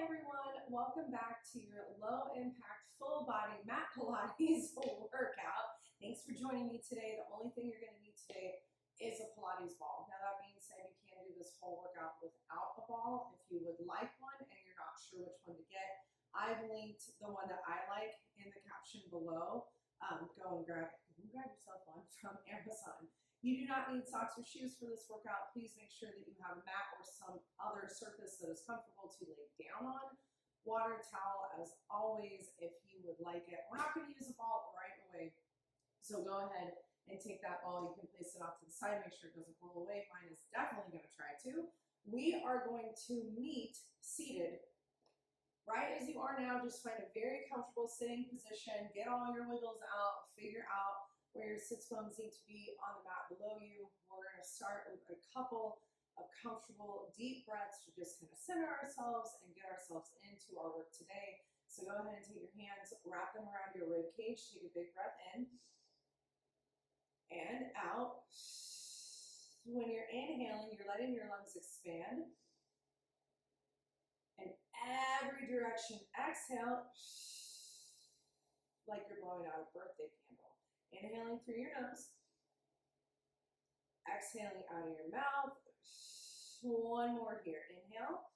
everyone, welcome back to your low impact full body mat Pilates workout. Thanks for joining me today. The only thing you're going to need today is a Pilates ball. Now that being said, you can do this whole workout without a ball if you would like one and you're not sure which one to get. I've linked the one that I like in the caption below. Go and grab yourself one from Amazon. You do not need socks or shoes for this workout. Please make sure that you have a mat or some other surface that is comfortable to lay down on. Water towel, as always, if you would like it. We're not going to use a ball right away, so go ahead and take that ball. You can place it off to the side, make sure it doesn't roll away. Mine is definitely going to try to. We are going to meet seated. Right as you are now, just find a very comfortable sitting position. Get all your wiggles out, figure out where your sits bones need to be on the mat below you. We're going to start with a couple of comfortable deep breaths to just kind of center ourselves and get ourselves into our work today. So go ahead and take your hands, wrap them around your rib cage. Take a big breath in and out. When you're inhaling, you're letting your lungs expand. And every direction, exhale like you're blowing out a birthday candle. Inhaling through your nose, exhaling out of your mouth. One more here. Inhale.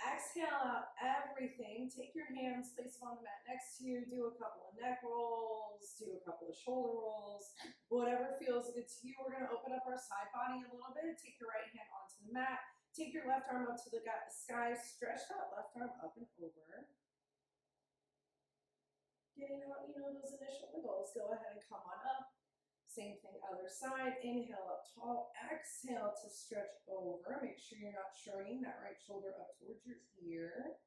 Exhale out everything. Take your hands, place them on the mat next to you. Do a couple of neck rolls. Do a couple of shoulder rolls. Whatever feels good to you. We're going to open up our side body a little bit. Take your right hand onto the mat. Take your left arm up to the sky. Stretch that left arm up and over. Getting out, those initial wiggles. Go ahead and come on up. Same thing, other side. Inhale up tall. Exhale to stretch over. Make sure you're not shrugging that right shoulder up towards your ear.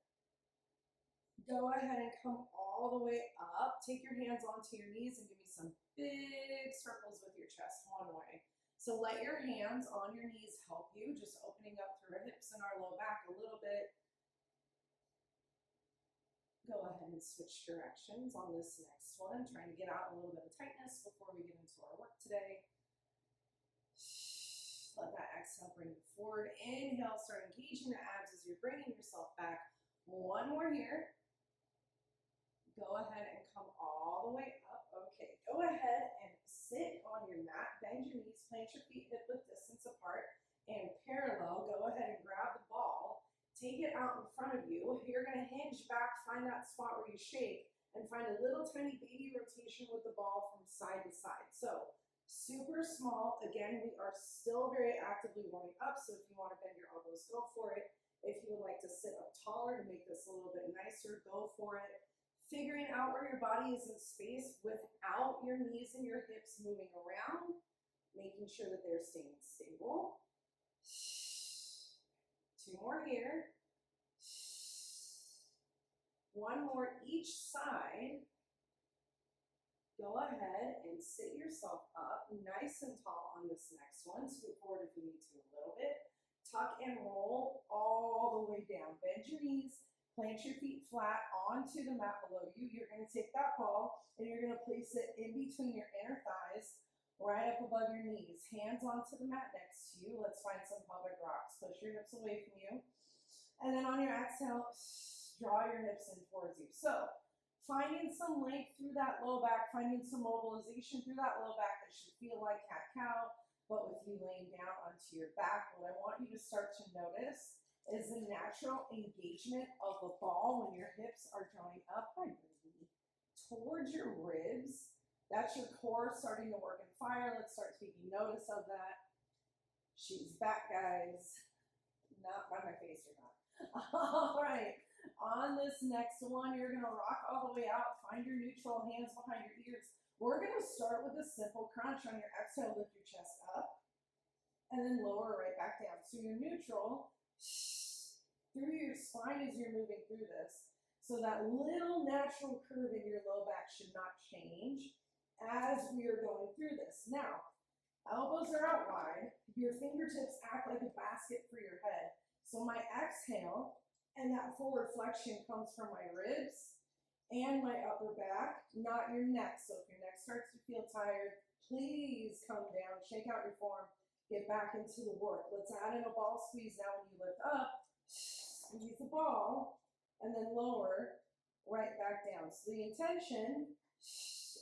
Go ahead and come all the way up. Take your hands onto your knees and give me some big circles with your chest one way. So let your hands on your knees help you, just opening up through our hips and our low back a little bit. Go ahead and switch directions on this next one, trying to get out a little bit of tightness before we get into our work today. Let that exhale bring you forward. Inhale, start engaging the abs as you're bringing yourself back. One more here. Go ahead and come all the way up. Okay, go ahead and sit on your mat. Bend your knees, plant your feet hip-width distance apart, and parallel. Go ahead and grab the ball. Take it out in front of you. You're going to hinge back, find that spot where you shake, and find a little tiny baby rotation with the ball from side to side. So super small. Again, we are still very actively warming up, so if you want to bend your elbows, go for it. If you would like to sit up taller to make this a little bit nicer, go for it. Figuring out where your body is in space without your knees and your hips moving around, making sure that they're staying stable. Two more here. One more each side. Go ahead and sit yourself up nice and tall on this next one. Scoot forward if you need to a little bit. Tuck and roll all the way down. Bend your knees. Plant your feet flat onto the mat below you. You're going to take that ball and you're going to place it in between your inner thighs, right up above your knees. Hands onto the mat next to you. Let's find some pelvic rocks. Push your hips away from you. And then on your exhale, draw your hips in towards you. So finding some length through that low back, finding some mobilization through that low back that should feel like cat-cow, but with you laying down onto your back. What I want you to start to notice is the natural engagement of the ball when your hips are drawing up by your knee towards your ribs. That's your core starting to work in fire. Let's start taking notice of that. She's back, guys. Not by my face, you're not. All right. On this next one, you're going to rock all the way out. Find your neutral, hands behind your ears. We're going to start with a simple crunch. On your exhale, lift your chest up and then lower right back down. So you're neutral through your spine as you're moving through this. So that little natural curve in your low back should not change as we are going through this. Now, elbows are out wide. Your fingertips act like a basket for your head. So my exhale and that forward flexion comes from my ribs and my upper back, not your neck. So if your neck starts to feel tired, please come down, shake out your form, get back into the work. Let's add in a ball squeeze now when you lift up. squeeze the ball, and then lower right back down. So the intention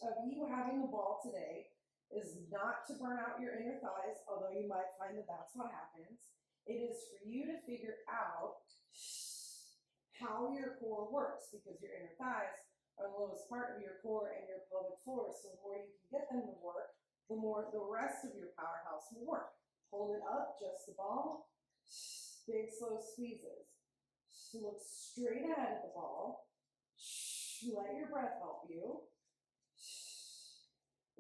of you having the ball today is not to burn out your inner thighs, although you might find that that's what happens. It is for you to figure out how your core works, because your inner thighs are the lowest part of your core and your pelvic floor. So the more you can get them to work, the more the rest of your powerhouse will work. Hold it up, just the ball. Big slow squeezes. Look straight ahead at the ball. Let your breath help you.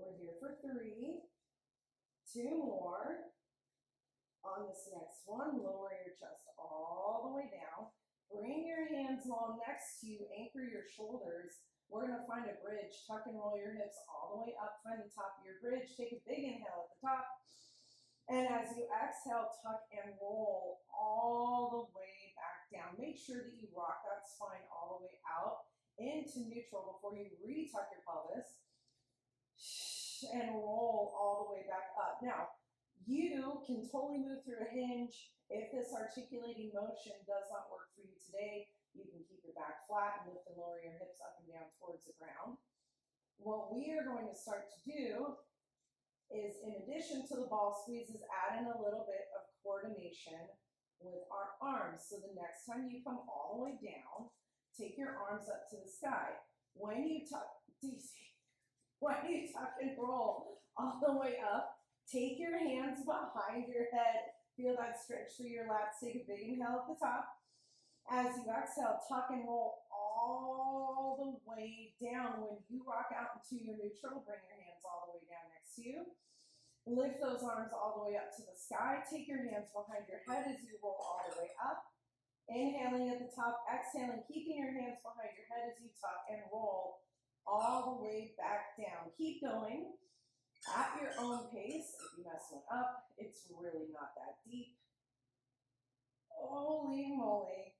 We're here for 3. 2 more. On this next one, lower your chest all the way down. Bring your hands long next to you. Anchor your shoulders. We're going to find a bridge. Tuck and roll your hips all the way up. Find the top of your bridge. Take a big inhale at the top. And as you exhale, tuck and roll all the way back down. Make sure that you rock that spine all the way out into neutral before you re-tuck your pelvis. And roll all the way back up. Now, you can totally move through a hinge. If this articulating motion does not work for you today, you can keep your back flat and lift and lower your hips up and down towards the ground. What we are going to start to do is, in addition to the ball squeezes, add in a little bit of coordination with our arms. So the next time you come all the way down, take your arms up to the sky. When you tuck and roll all the way up, take your hands behind your head. Feel that stretch through your lats. Take a big inhale at the top. As you exhale, tuck and roll all the way down. When you rock out into your neutral, bring your hands all the way down next to you. Lift those arms all the way up to the sky. Take your hands behind your head as you roll all the way up. Inhaling at the top, exhaling, keeping your hands behind your head as you tuck and roll all the way back down. Keep going at your own pace. If you mess one up, it's really not that deep. Holy moly.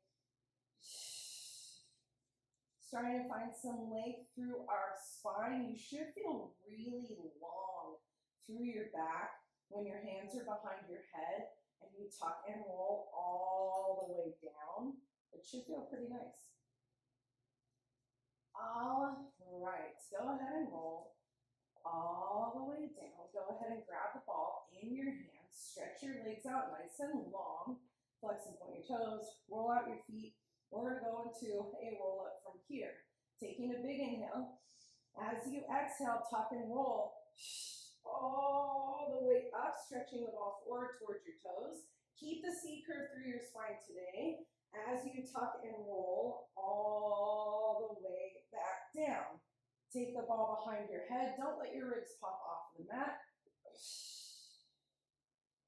Starting to find some length through our spine. You should feel really long through your back when your hands are behind your head and you tuck and roll all the way down. It should feel pretty nice. All right, go ahead and roll all the way down. Go ahead and grab the ball in your hands. Stretch your legs out nice and long. Flex and point your toes. Roll out your feet. We're going to go into a roll up from here. Taking a big inhale. As you exhale, tuck and roll all the way up, stretching the ball forward towards your toes. Keep the C curve through your spine today as you tuck and roll all the way back down. Take the ball behind your head. Don't let your ribs pop off the mat.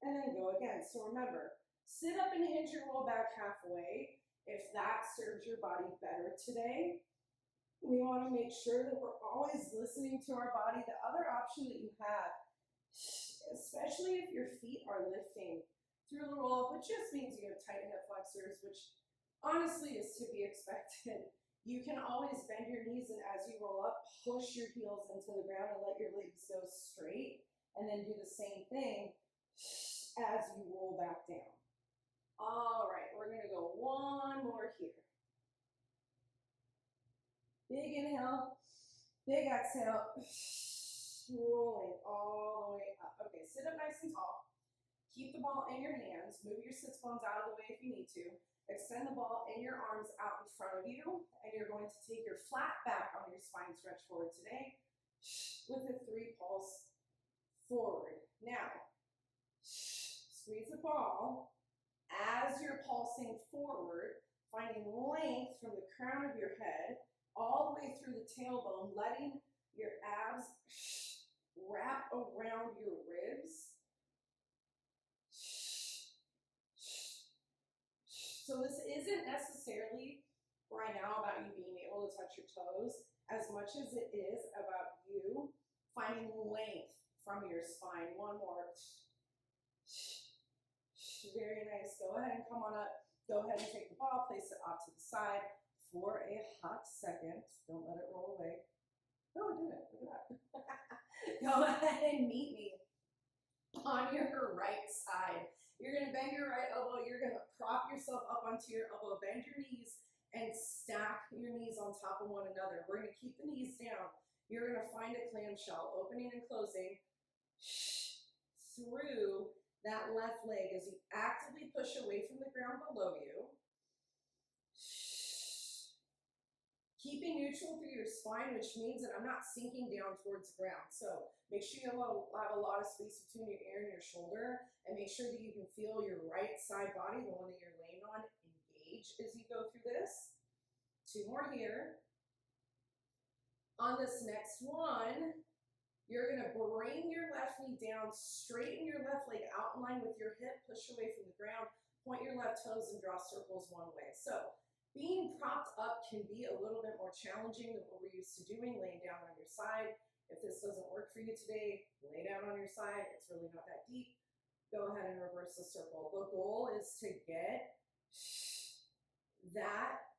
And then go again. So remember, sit up and hinge your roll back halfway if that serves your body better today. We want to make sure that we're always listening to our body. The other option that you have, especially if your feet are lifting through the roll up, which just means you have tight hip flexors, which honestly is to be expected. You can always bend your knees, and as you roll up, push your heels into the ground and let your legs go straight, and then do the same thing as you roll back down. All right, we're going to go one more here. Big inhale, big exhale, rolling all the way up. Okay, sit up nice and tall. Keep the ball in your hands. Move your sits bones out of the way if you need to. Extend the ball and your arms out in front of you, and you're going to take your flat back on your spine stretch forward today with a 3 pulse forward. Now, squeeze the ball as you're pulsing forward, finding length from the crown of your head all the way through the tailbone, letting your abs wrap around your ribs. So this isn't necessarily right now about you being able to touch your toes as much as it is about you finding length from your spine. One more. Very nice. Go ahead and come on up. Go ahead and take the ball, place it off to the side for a hot second. Don't let it roll away. Oh, I did it. Look at that. Go ahead and meet me on your right side. You're going to bend your right elbow. You're going to prop yourself up onto your elbow. Bend your knees and stack your knees on top of one another. We're going to keep the knees down. You're going to find a clamshell, opening and closing through that left leg as you actively push away from the ground below you. Keeping neutral through your spine, which means that I'm not sinking down towards the ground. So make sure you have a lot of space between your ear and your shoulder, and make sure that you can feel your right side body, the one that you're laying on, engage as you go through this. 2 more here. On this next one, you're going to bring your left knee down, straighten your left leg out in line with your hip, push away from the ground, point your left toes and draw circles one way. So being propped up can be a little bit more challenging than what we're used to doing, laying down on your side. If this doesn't work for you today, lay down on your side. It's really not that deep. Go ahead and reverse the circle. The goal is to get that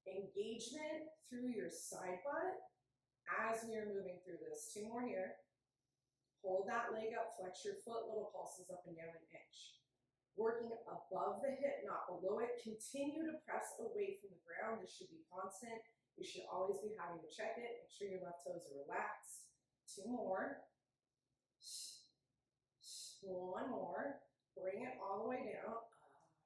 engagement through your side butt as we are moving through this. 2 more here. Hold that leg up, flex your foot, little pulses up and down an inch. Working above the hip, not below it. Continue to press away from the ground. This should be constant. You should always be having to check it. Make sure your left toes are relaxed. 2 more. 1 more. Bring it all the way down.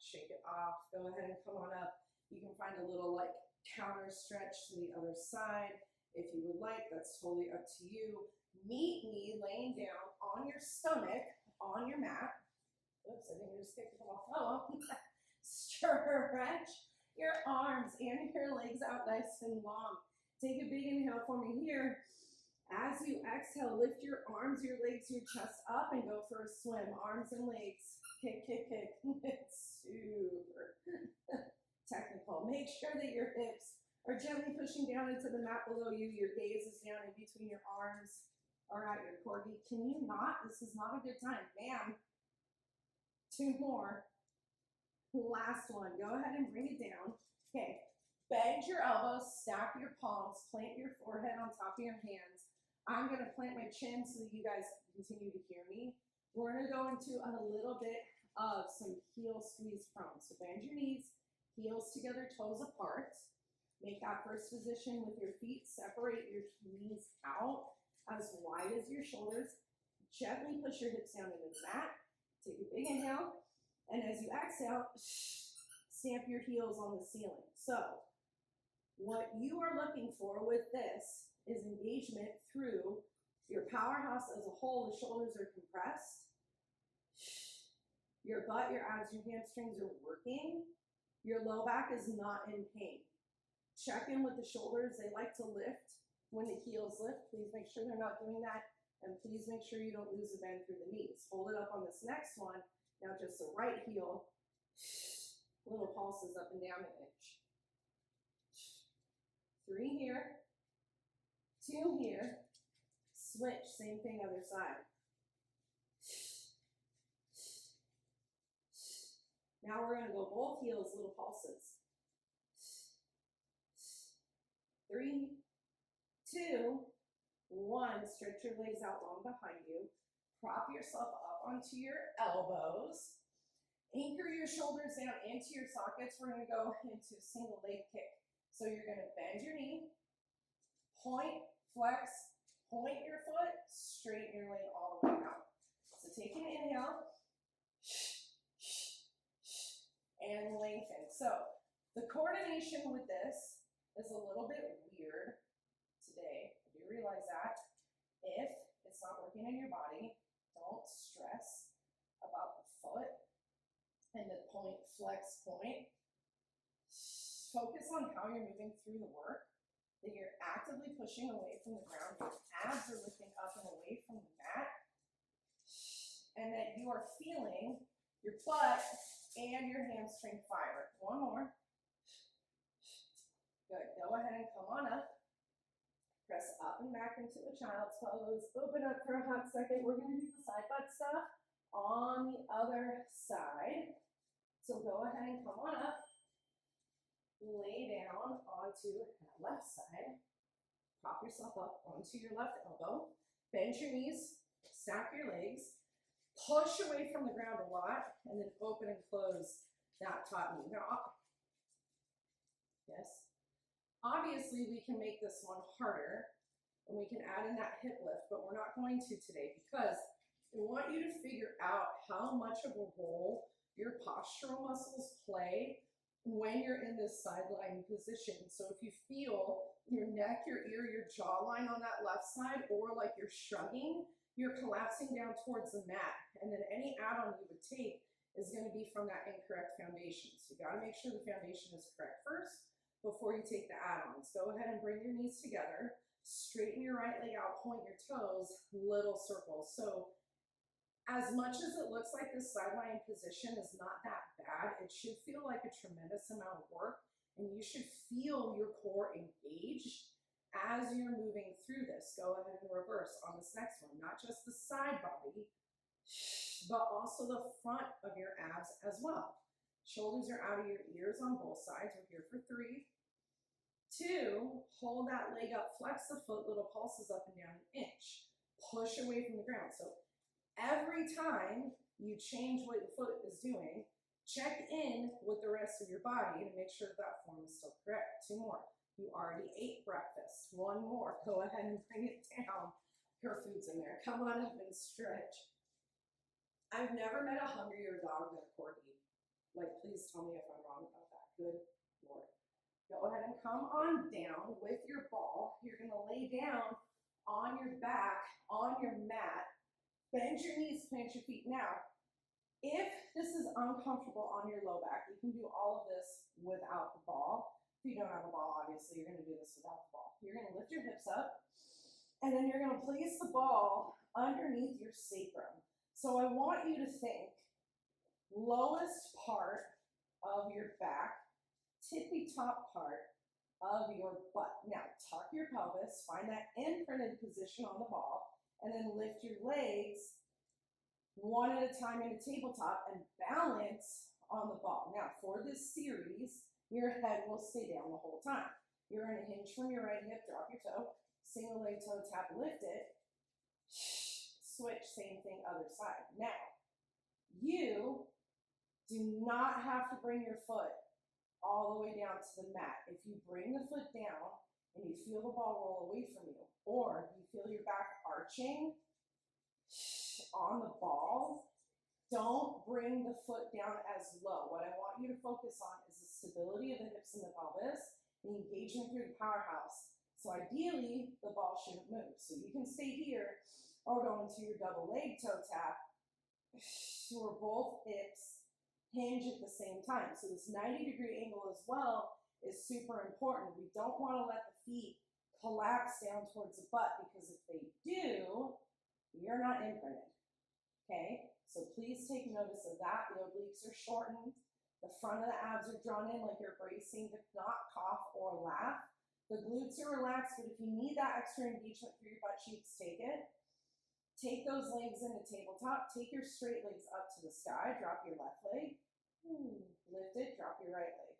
Shake it off. Go ahead and come on up. You can find a little like counter stretch to the other side if you would like. That's totally up to you. Meet me laying down on your stomach on your mat. Oops, I think I just kicked it off. Oh, stretch your arms and your legs out nice and long. Take a big inhale for me here. As you exhale, lift your arms, your legs, your chest up and go for a swim. Arms and legs. Kick, kick, kick. It's super technical. Make sure that your hips are gently pushing down into the mat below you. Your gaze is down in between your arms. All right, your corgi. Can you not? This is not a good time. Bam. 2 more. Last one. Go ahead and bring it down. Okay. Bend your elbows, stack your palms, plant your forehead on top of your hands. I'm going to plant my chin so that you guys continue to hear me. We're going to go into a little bit of some heel squeeze prone. So bend your knees, heels together, toes apart. Make that first position with your feet. Separate your knees out as wide as your shoulders. Gently push your hips down into the mat. Take a big inhale. And as you exhale, stamp your heels on the ceiling. So what you are looking for with this is engagement through your powerhouse as a whole. The shoulders are compressed. Your butt, your abs, your hamstrings are working. Your low back is not in pain. Check in with the shoulders. They like to lift when the heels lift. Please make sure they're not doing that. And please make sure you don't lose a bend through the knees. Hold it up on this next one. Now just the right heel. Little pulses up and down an inch. 3 here. 2 here. Switch. Same thing, other side. Now we're going to go both heels, little pulses. 3, 2, 1. Stretch your legs out long behind you. Prop yourself up onto your elbows. Anchor your shoulders down into your sockets. We're going to go into single leg kick. So you're going to bend your knee, point, flex, point your foot, straighten your leg all the way out. So take an inhale and lengthen. So the coordination with this is a little bit weird today. I do realize that. If it's not working in your body, don't stress about the foot and the point, flex, point. Focus on how you're moving through the work, that you're actively pushing away from the ground, your abs are lifting up and away from the mat, and that you are feeling your butt and your hamstring fire. 1 more. Good. Go ahead and come on up. Press up and back into a child's pose. Open up for a hot second. We're going to do the side butt stuff on the other side. So go ahead and come on up. Lay down onto the left side. Prop yourself up onto your left elbow. Bend your knees. Stack your legs. Push away from the ground a lot. And then open and close that top knee. Now, Yes. Obviously, we can make this one harder and we can add in that hip lift, but we're not going to today because I want you to figure out how much of a role your postural muscles play when you're in this sideline position. So if you feel your neck, your ear, your jawline on that left side, or like you're shrugging, you're collapsing down towards the mat. And then any add-on you would take is going to be from that incorrect foundation. So you got to make sure the foundation is correct first before you take the add-ons. Go ahead and bring your knees together. Straighten your right leg out, point your toes, little circles. So as much as it looks like this sideline position is not that bad, it should feel like a tremendous amount of work, and you should feel your core engaged as you're moving through this. Go ahead and reverse on this next one, not just the side body, but also the front of your abs as well. Shoulders are out of your ears on both sides. We're here for 3, 2, hold that leg up, flex the foot, little pulses up and down an inch. Push away from the ground. So every time you change what your foot is doing, check in with the rest of your body to make sure that form is still correct. 2 more. You already ate breakfast. 1 more. Go ahead and bring it down. Your food's in there. Come on up and stretch. I've never met a hungrier dog than a corgi. Like, please tell me if I'm wrong about that. Good Lord. Go ahead and come on down with your ball. You're going to lay down on your back, on your mat. Bend your knees, plant your feet. Now, if this is uncomfortable on your low back, you can do all of this without the ball. If you don't have a ball, obviously, you're going to do this without the ball. You're going to lift your hips up, and then you're going to place the ball underneath your sacrum. So I want you to think lowest part of your back, tippy top part of your butt. Now, tuck your pelvis, find that imprinted position on the ball, and then lift your legs one at a time in a tabletop and balance on the ball. Now, for this series, your head will stay down the whole time. You're going to hinge from your right hip, drop your toe, single leg toe tap, lift it, switch, same thing, other side. Now, you do not have to bring your foot all the way down to the mat. If you bring the foot down and you feel the ball roll away from you, or you feel your back arching on the ball, don't bring the foot down as low. What I want you to focus on is the stability of the hips and the pelvis, the engagement through the powerhouse. So ideally, the ball shouldn't move. So you can stay here or go into your double leg toe tap where both hips hinge at the same time. So this 90-degree angle as well is super important. We don't want to let the feet collapse down towards the butt, because if they do, you're not imprinted. Okay? So please take notice of that. The obliques are shortened. The front of the abs are drawn in like you're bracing to not cough or laugh. The glutes are relaxed, but if you need that extra engagement through your butt cheeks, take it. Take those legs into tabletop. Take your straight legs up to the sky. Drop your left leg. Lift it. Drop your right leg.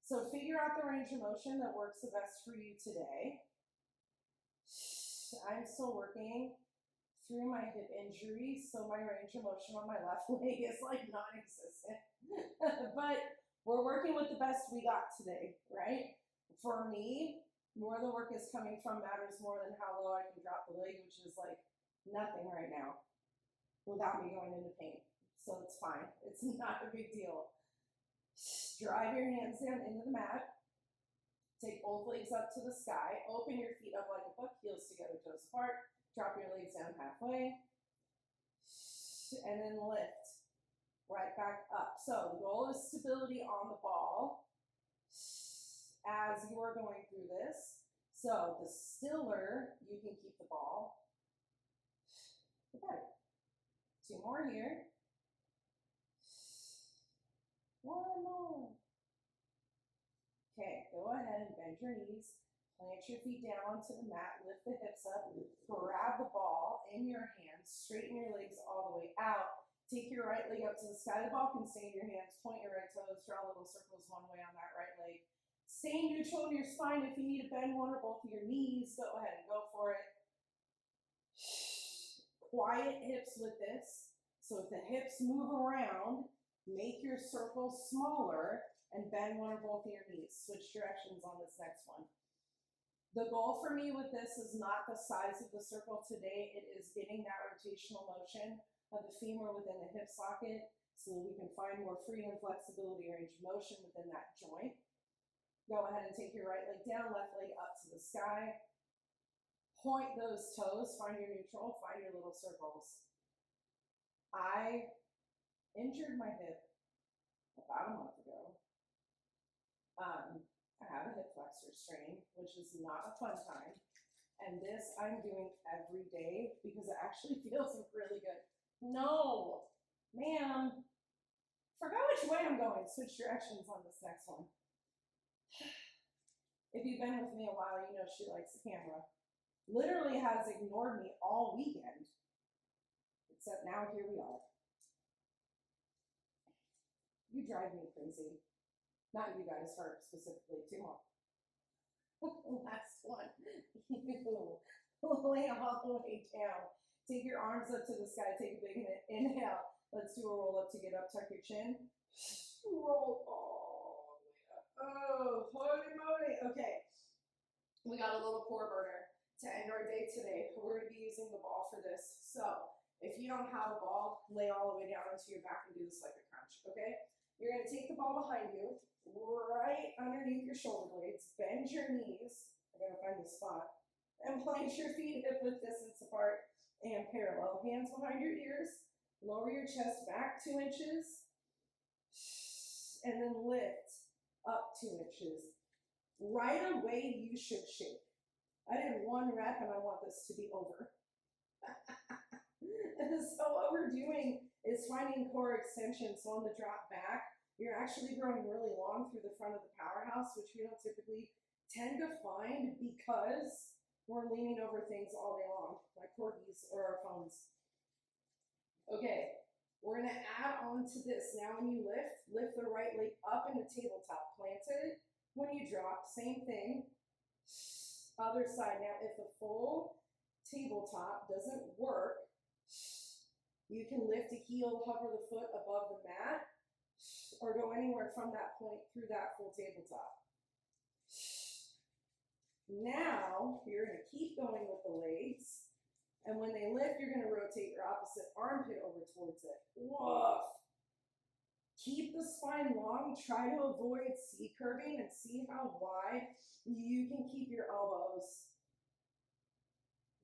So figure out the range of motion that works the best for you today. I'm still working through my hip injury, so my range of motion on my left leg is like non-existent. But we're working with the best we got today, right? For me, where the work is coming from matters more than how low I can drop the leg, which is like nothing right now without me going into pain. So it's fine. It's not a big deal. Drive your hands down into the mat. Take both legs up to the sky. Open your feet up like a book, heels together, toes apart. Drop your legs down halfway. And then lift right back up. So the goal is stability on the ball as you are going through this. So the stiller you can keep the ball, the better. 2 more here. 1 more. Okay, go ahead and bend your knees. Plant your feet down onto the mat. Lift the hips up. Grab the ball in your hands. Straighten your legs all the way out. Take your right leg up to the sky. The ball can stay in your hands. Point your right toes. Draw little circles one way on that right leg. Stay neutral in your spine. If you need to bend one or both of your knees, go ahead and go for it. Quiet hips with this. So if the hips move around, Make your circle smaller and bend one or both of your knees. Switch directions on this next one. The goal for me with this is not the size of the circle today. It is getting that rotational motion of the femur within the hip socket so that we can find more freedom, flexibility, range of motion within that joint. Go ahead and take your right leg down, left leg up to the sky. Point those toes, find your neutral, find your little circles. I injured my hip about a month ago. I have a hip flexor strain, which is not a fun time. And this I'm doing every day because it actually feels really good. No, ma'am, forgot which way I'm going. Switch directions on this next one. If you've been with me a while, you know she likes the camera. Literally has ignored me all weekend. Except now here we are. You drive me crazy. Not you guys, her specifically, too much. Last one. Lay all the way down. Take your arms up to the sky. Take a big inhale. Let's do a roll up to get up. Tuck your chin. Roll all the way up. Oh, holy moly. Okay. We got a little core burner to end our day today. We're going to be using the ball for this. So if you don't have a ball, lay all the way down onto your back and do this like a crunch, okay? You're going to take the ball behind you, right underneath your shoulder blades, bend your knees, I gotta find the spot, and place your feet hip-width distance apart and parallel. Hands behind your ears, lower your chest back 2 inches, and then lift up 2 inches. Right away, you should shake. I did 1 rep and I want this to be over. So what we're doing is finding core extension. So on the drop back, you're actually growing really long through the front of the powerhouse, which we don't typically tend to find because we're leaning over things all day long, like corgis or our phones. Okay, we're gonna add on to this. Now when you lift the right leg up into tabletop, planted. When you drop, same thing. Other side. Now if the full tabletop doesn't work, you can lift a heel, hover the foot above the mat, or go anywhere from that point through that full tabletop. Now, you're going to keep going with the legs, and when they lift, you're going to rotate your opposite armpit over towards it. Woof! Keep the spine long, try to avoid C-curving, and see how wide you can keep your elbows.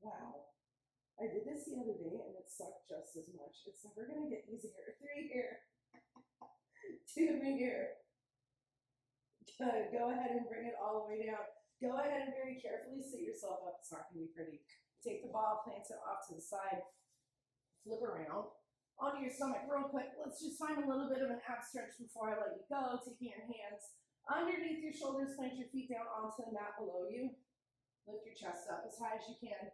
Wow. I did this the other day and it sucked just as much. It's never going to get easier. 3 here. 2 here. Good. Go ahead and bring it all the way down. Go ahead and very carefully sit yourself up. It's not going to be pretty. Take the ball, plant it off to the side. Flip around. Onto your stomach real quick. Let's just find a little bit of an ab stretch before I let you go. Taking your hands underneath your shoulders. Plant your feet down onto the mat below you. Lift your chest up as high as you can.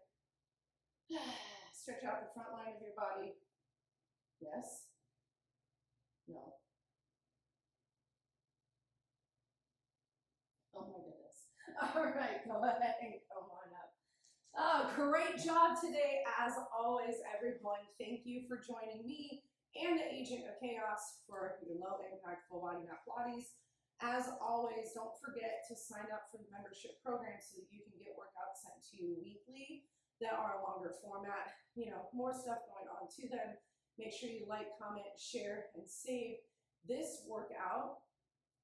Stretch out the front line of your body. Yes? No? Oh my goodness. All right, go ahead and come on up. Great job today, as always, everyone. Thank you for joining me and the Agent of Chaos for your low impact full body mat Pilates. As always, don't forget to sign up for the membership program so that you can get workouts sent to you weekly that are a longer format, more stuff going on to them. Make sure you like, comment, share, and save this workout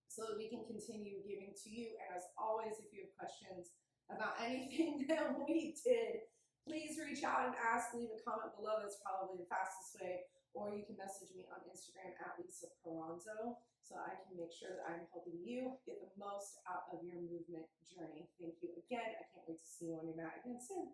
so that we can continue giving to you. And as always, if you have questions about anything that we did, please reach out and ask, leave a comment below. That's probably the fastest way. Or you can message me on Instagram at Lisa Peranzo so I can make sure that I'm helping you get the most out of your movement journey. Thank you again. I can't wait to see you on your mat again soon.